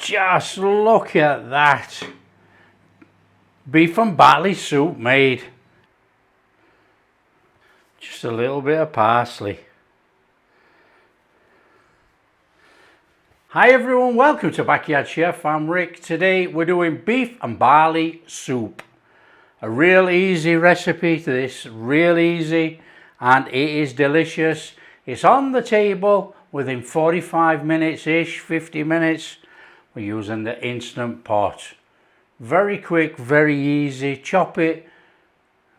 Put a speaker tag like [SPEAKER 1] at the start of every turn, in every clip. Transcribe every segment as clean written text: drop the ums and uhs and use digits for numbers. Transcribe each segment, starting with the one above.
[SPEAKER 1] Just look at that. Beef and barley soup made. Just a little bit of parsley. Hi everyone, welcome to Backyard Chef. I'm Rick. Today we're doing beef and barley soup. A real easy recipe to this, real easy, and it is delicious. It's on the table within 45 minutes-ish, 50 minutes. We're using the Instant Pot. Very quick, very easy. Chop it,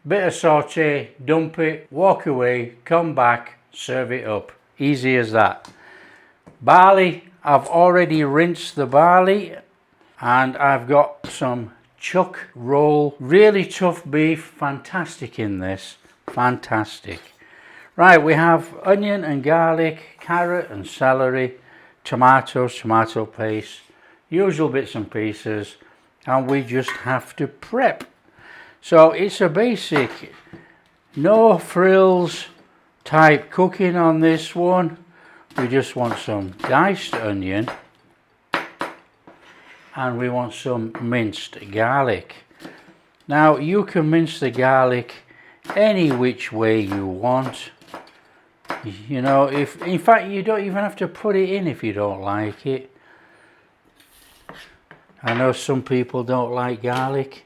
[SPEAKER 1] bit of saute, dump it, walk away, come back, serve it up. Easy as that. Barley, I've already rinsed the barley, and I've got some chuck roll, really tough beef, fantastic in this, fantastic. Right, we have onion and garlic, carrot and celery, tomatoes, tomato paste, usual bits and pieces, and we just have to prep. So it's a basic, no frills type cooking on this one. We just want some diced onion and we want some minced garlic. Now you can mince the garlic any which way you want. You know, in fact you don't even have to put it in if you don't like it. I know some people don't like garlic.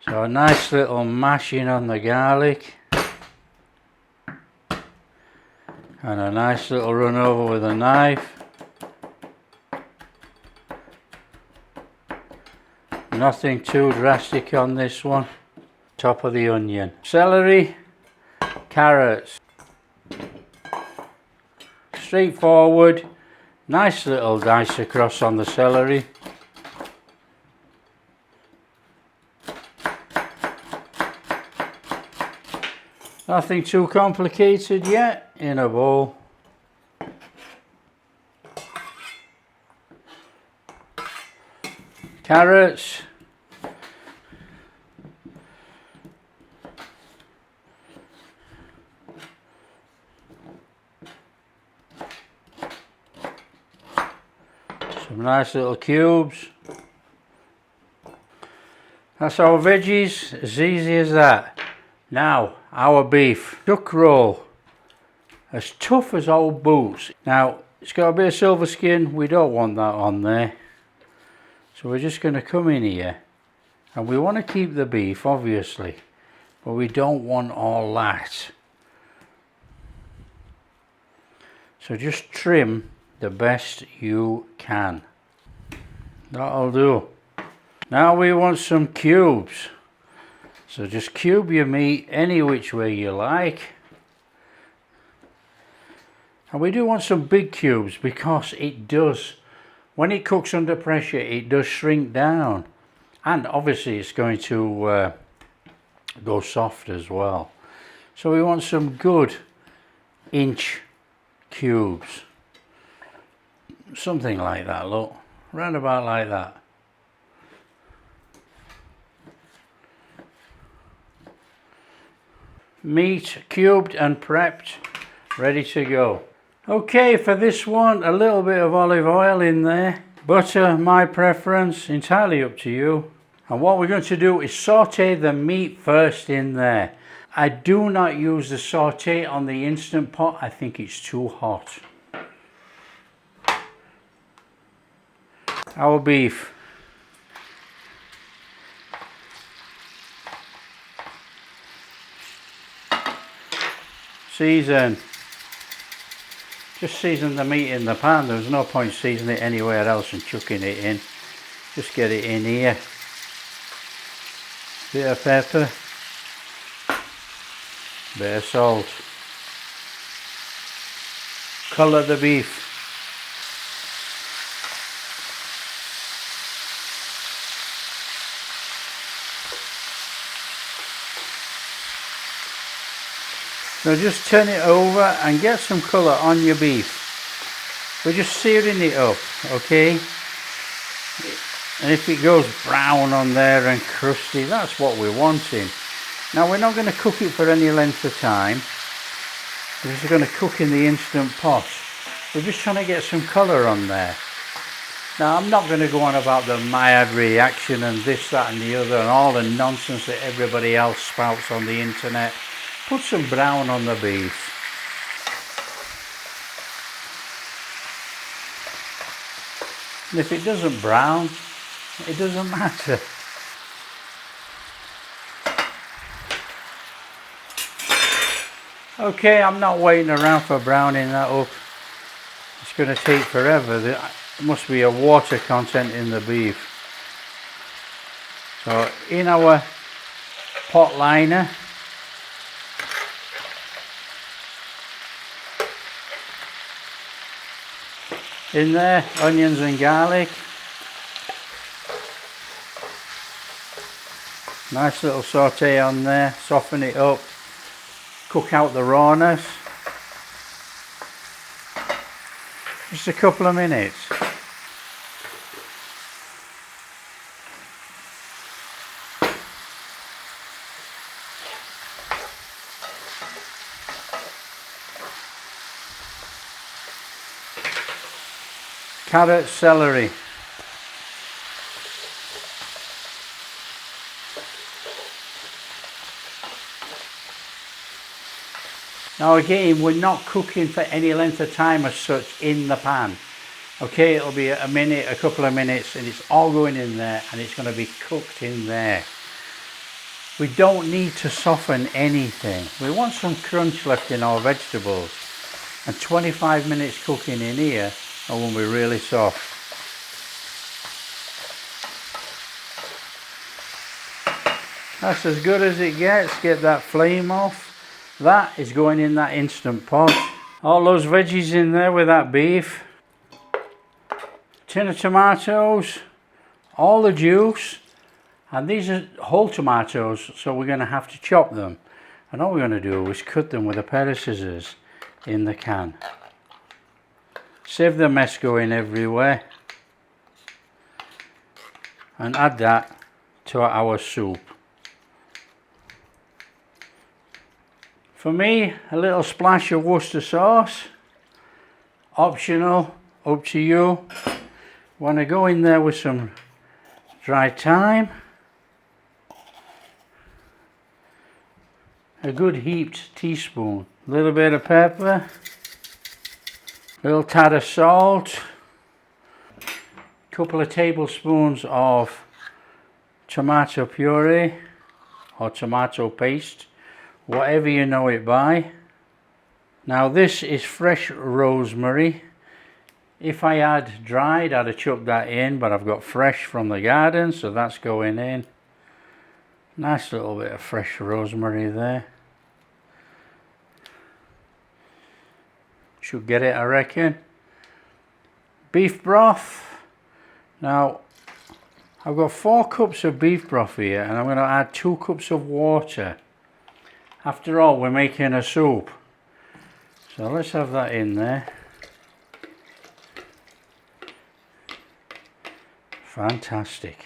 [SPEAKER 1] So a nice little mashing on the garlic. And a nice little run over with a knife. Nothing too drastic on this one. Top of the onion. Celery, carrots. Straightforward. Nice little dice across on the celery. Nothing too complicated yet. In a bowl. Carrots. Some nice little cubes. That's our veggies, as easy as that. Now, our beef. Chuck roll. As tough as old boots. Now, it's got a bit of silver skin. We don't want that on there. So we're just going to come in here. And we want to keep the beef, obviously. But we don't want all that. So just trim the best you can. That'll do. Now we want some cubes. So just cube your meat any which way you like. And we do want some big cubes because it does, when it cooks under pressure, it does shrink down. And obviously it's going to go soft as well. So we want some good inch cubes. Something like that, look. Round about like that. Meat cubed and prepped, ready to go. Okay, for this one, a little bit of olive oil in there. Butter, my preference, entirely up to you. And what we're going to do is saute the meat first in there. I do not use the saute on the Instant Pot. I think it's too hot. Our beef. Season. Just season the meat in the pan. There's no point seasoning it anywhere else and chucking it in. Just get it in here. Bit of pepper. Bit of salt. Colour the beef. Now just turn it over and get some colour on your beef. We're just searing it up, okay? And if it goes brown on there and crusty, that's what we're wanting. Now we're not going to cook it for any length of time. This is going to cook in the instant pot. We're just trying to get some colour on there. Now I'm not going to go on about the Maillard reaction and this, that and the other and all the nonsense that everybody else spouts on the internet. Put some brown on the beef. And if it doesn't brown, it doesn't matter. Okay, I'm not waiting around for browning that up. It's going to take forever. There must be a water content in the beef. So in our pot liner, in there, onions and garlic. Nice little saute on there, soften it up, cook out the rawness. Just a couple of minutes. Carrot, celery. Now again, we're not cooking for any length of time as such in the pan. Okay, it'll be a minute, a couple of minutes, and it's all going in there and it's going to be cooked in there. We don't need to soften anything. We want some crunch left in our vegetables. And 25 minutes cooking in here are when we're really soft. That's as good as it gets. Get that flame off. That is going in that instant pot. All those veggies in there with that beef. Tin of tomatoes. All the juice. And these are whole tomatoes, so we're going to have to chop them. And all we're going to do is cut them with a pair of scissors in the can. Save the mess going everywhere. And add that to our soup. For me, a little splash of Worcester sauce. Optional, up to you. Want to go in there with some dried thyme. A good heaped teaspoon. A little bit of pepper. A little tad of salt. A couple of tablespoons of tomato puree or tomato paste, whatever you know it by. Now this is fresh rosemary. If I had dried, I'd have chucked that in, but I've got fresh from the garden, so that's going in. Nice little bit of fresh rosemary there. Should get it, I reckon. Beef broth. Now, I've got 4 cups of beef broth here, and I'm going to add 2 cups of water. After all, we're making a soup. So let's have that in there. Fantastic.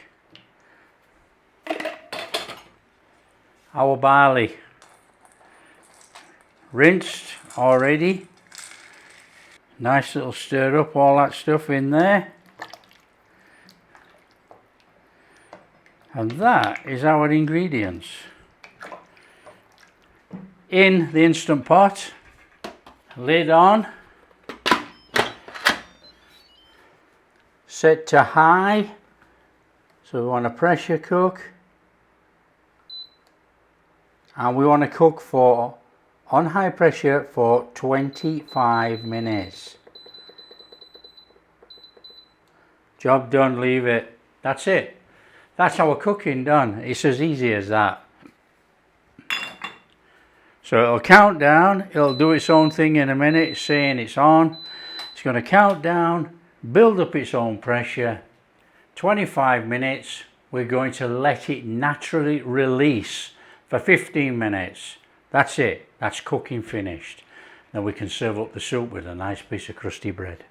[SPEAKER 1] Our barley. Rinsed already. Nice little stir up all that stuff in there. And that is our ingredients. In the Instant Pot, lid on, set to high, so we want to pressure cook, and we want to cook for on high pressure for 25 minutes. Job done, leave it. That's it. That's our cooking done. It's as easy as that. So it'll count down, it'll do its own thing in a minute, saying it's on. It's going to count down, build up its own pressure. 25 minutes, we're going to let it naturally release for 15 minutes. That's it, that's cooking finished. Then we can serve up the soup with a nice piece of crusty bread.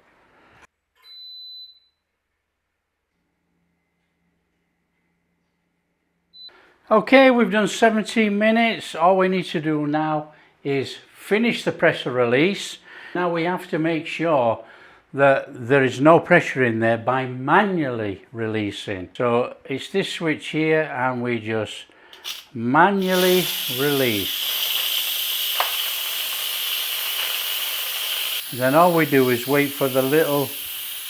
[SPEAKER 1] Okay, we've done 17 minutes. All we need to do now is finish the pressure release. Now we have to make sure that there is no pressure in there by manually releasing. So it's this switch here and we just manually release. Then all we do is wait for the little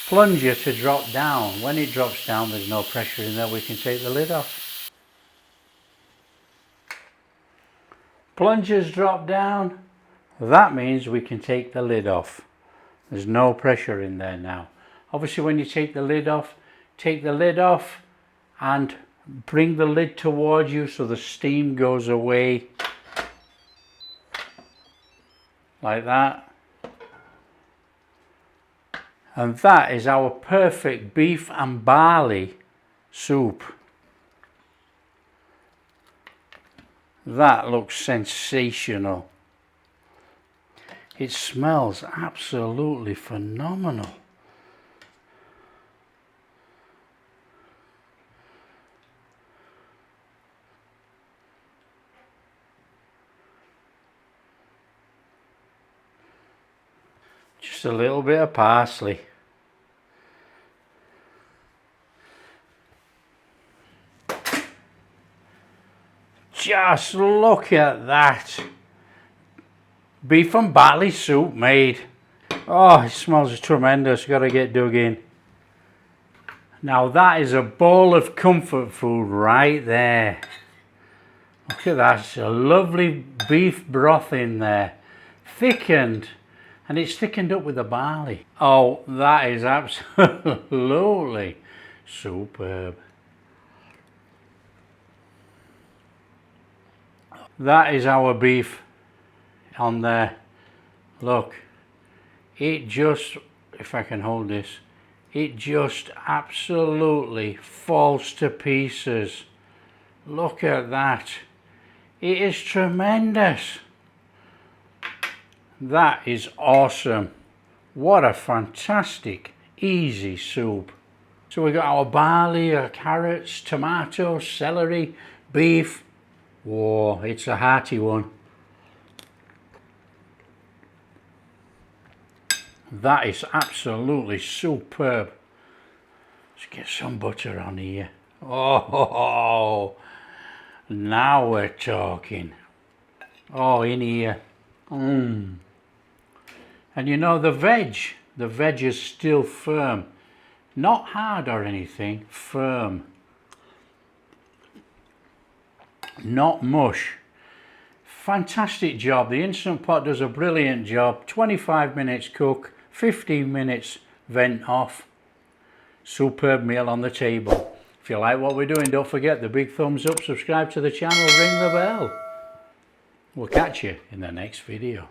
[SPEAKER 1] plunger to drop down. When it drops down, there's no pressure in there, we can take the lid off. Plungers drop down, that means we can take the lid off. There's no pressure in there now. Obviously when you take the lid off and bring the lid towards you so the steam goes away. Like that. And that is our perfect beef and barley soup. That looks sensational. It smells absolutely phenomenal. Just a little bit of parsley. Just look at that. Beef and barley soup made. Oh, it smells tremendous. Gotta get dug in. Now that is a bowl of comfort food right there. Look at that. It's a lovely beef broth in there. Thickened. And it's thickened up with the barley. Oh, that is absolutely superb. That is our beef on there. Look, it just, if I can hold this, it just absolutely falls to pieces. Look at that. It is tremendous. That is awesome. What a fantastic, easy soup. So we got our barley, our carrots, tomatoes, celery, beef. Whoa, it's a hearty one. That is absolutely superb. Let's get some butter on here. Oh, now we're talking. Oh, in here. And you know the veg is still firm. Not hard or anything, firm. Not mush. Fantastic job. The Instant Pot does a brilliant job. 25 minutes cook, 15 minutes vent off. Superb meal on the table. If you like what we're doing, don't forget the big thumbs up, subscribe to the channel, ring the bell. We'll catch you in the next video.